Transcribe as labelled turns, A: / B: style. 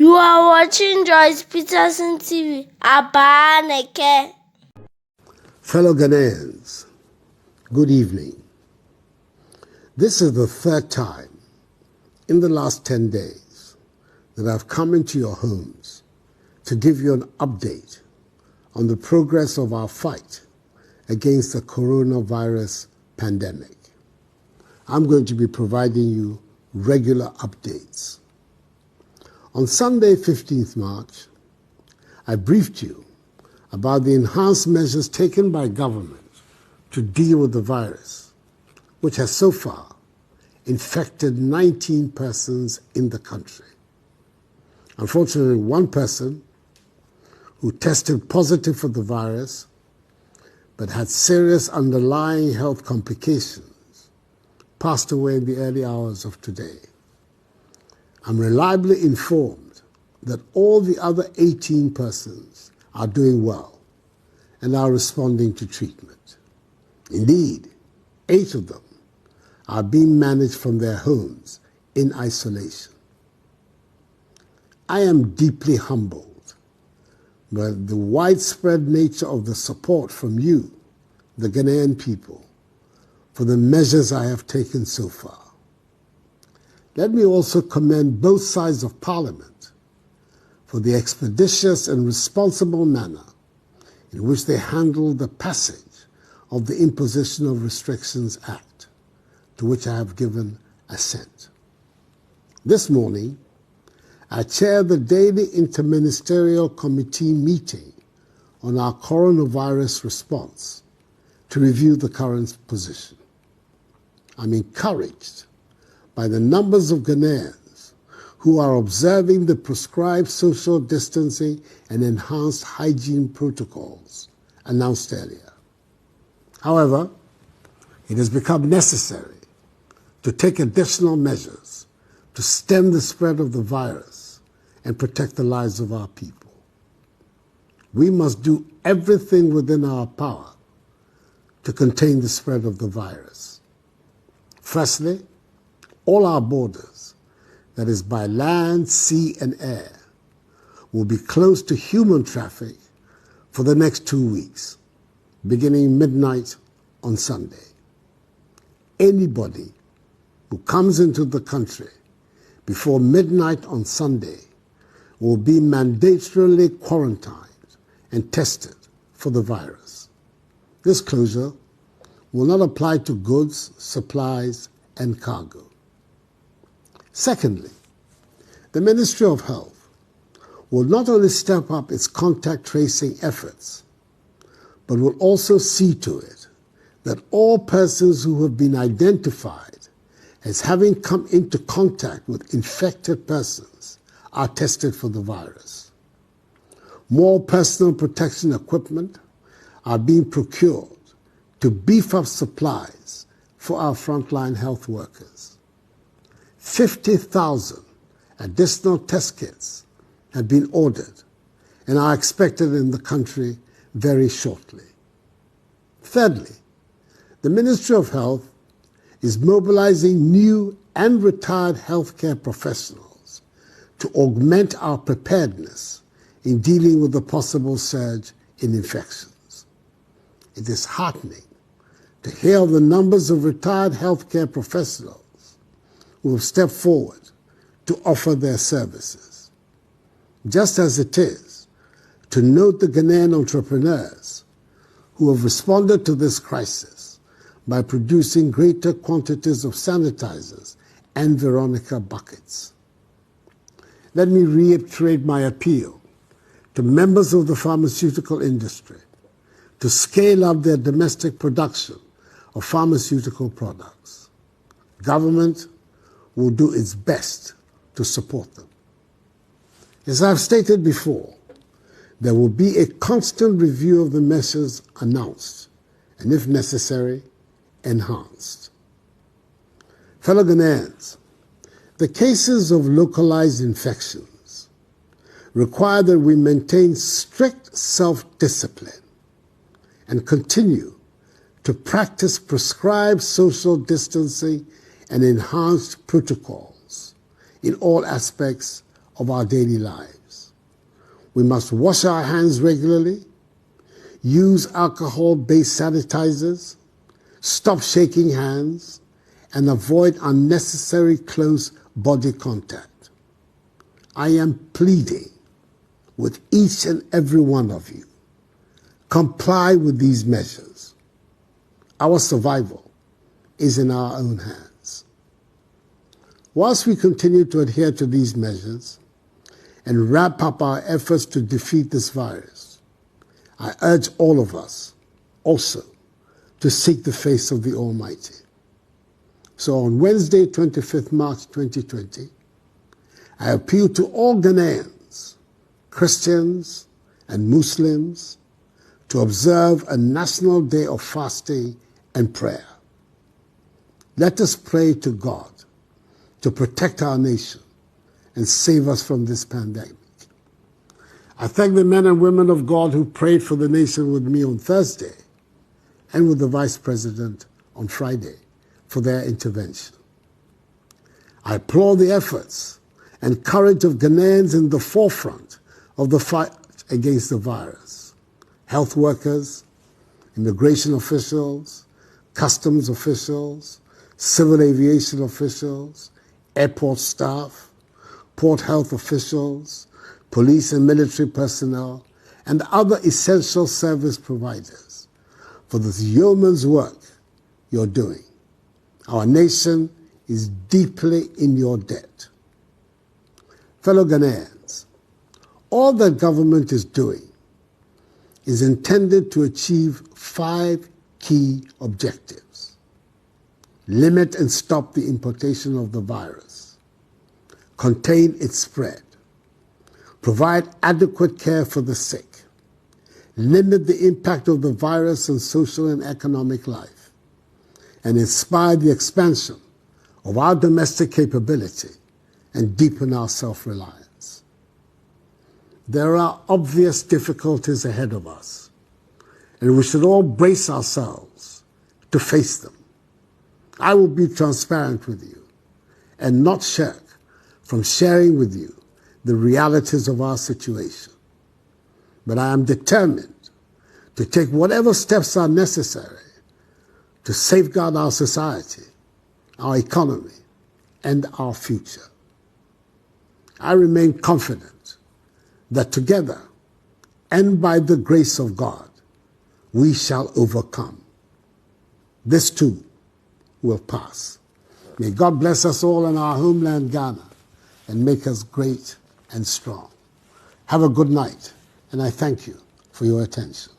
A: You are watching Joyce Peterson TV. Abaneke.
B: Fellow Ghanaians, good evening. This is the third time in the last 10 days that I've come into your homes to give you an update on the progress of our fight against the coronavirus pandemic. I'm going to be providing you regular updates. On Sunday, 15th March, I briefed you about the enhanced measures taken by government to deal with the virus, which has so far infected 19 persons in the country. Unfortunately, one person who tested positive for the virus but had serious underlying health complications passed away in the early hours of today. I'm reliably informed that all the other 18 persons are doing well and are responding to treatment. Indeed, 8 of them are being managed from their homes in isolation. I am deeply humbled by the widespread nature of the support from you, the Ghanaian people, for the measures I have taken so far. Let me also commend both sides of Parliament for the expeditious and responsible manner in which they handled the passage of the Imposition of Restrictions Act, to which I have given assent. This morning, I chaired the daily interministerial committee meeting on our coronavirus response to review the current position. I'm encouraged by the numbers of Ghanaians who are observing the prescribed social distancing and enhanced hygiene protocols announced earlier. However, it has become necessary to take additional measures to stem the spread of the virus and protect the lives of our people. We must do everything within our power to contain the spread of the virus. Firstly, all our borders, that is by land, sea, and air, will be closed to human traffic for the next 2 weeks, beginning midnight on Sunday. Anybody who comes into the country before midnight on Sunday will be mandatorily quarantined and tested for the virus. This closure will not apply to goods, supplies, and cargo. Secondly, the Ministry of Health will not only step up its contact tracing efforts, but will also see to it that all persons who have been identified as having come into contact with infected persons are tested for the virus. More personal protection equipment are being procured to beef up supplies for our frontline health workers. 50,000 additional test kits have been ordered and are expected in the country very shortly. Thirdly, the Ministry of Health is mobilizing new and retired healthcare professionals to augment our preparedness in dealing with the possible surge in infections. It is heartening to hear of the numbers of retired healthcare professionals who have stepped forward to offer their services. Just as it is to note the Ghanaian entrepreneurs who have responded to this crisis by producing greater quantities of sanitizers and Veronica buckets. Let me reiterate my appeal to members of the pharmaceutical industry to scale up their domestic production of pharmaceutical products. Government will do its best to support them. As I've stated before, there will be a constant review of the measures announced and, if necessary, enhanced. Fellow Ghanaians, the cases of localized infections require that we maintain strict self-discipline and continue to practice prescribed social distancing and enhanced protocols in all aspects of our daily lives. We must wash our hands regularly, use alcohol-based sanitizers, stop shaking hands, and avoid unnecessary close body contact. I am pleading with each and every one of you. Comply with these measures. Our survival is in our own hands. Whilst we continue to adhere to these measures and wrap up our efforts to defeat this virus, I urge all of us also to seek the face of the Almighty. So on Wednesday, 25th March 2020, I appeal to all Ghanaians, Christians and Muslims, to observe a national day of fasting and prayer. Let us pray to God to protect our nation and save us from this pandemic. I thank the men and women of God who prayed for the nation with me on Thursday and with the Vice President on Friday for their intervention. I applaud the efforts and courage of Ghanaians in the forefront of the fight against the virus. Health workers, immigration officials, customs officials, civil aviation officials, airport staff, port health officials, police and military personnel, and other essential service providers for this yeoman's work you're doing. Our nation is deeply in your debt. Fellow Ghanaians, all that government is doing is intended to achieve 5 key objectives. Limit and stop the importation of the virus. Contain its spread. Provide adequate care for the sick. Limit the impact of the virus on social and economic life. And inspire the expansion of our domestic capability and deepen our self-reliance. There are obvious difficulties ahead of us, and we should all brace ourselves to face them. I will be transparent with you and not shirk from sharing with you the realities of our situation. But I am determined to take whatever steps are necessary to safeguard our society, our economy, and our future. I remain confident that together and by the grace of God, we shall overcome. This too will pass. May God bless us all in our homeland, Ghana, and make us great and strong. Have a good night, and I thank you for your attention.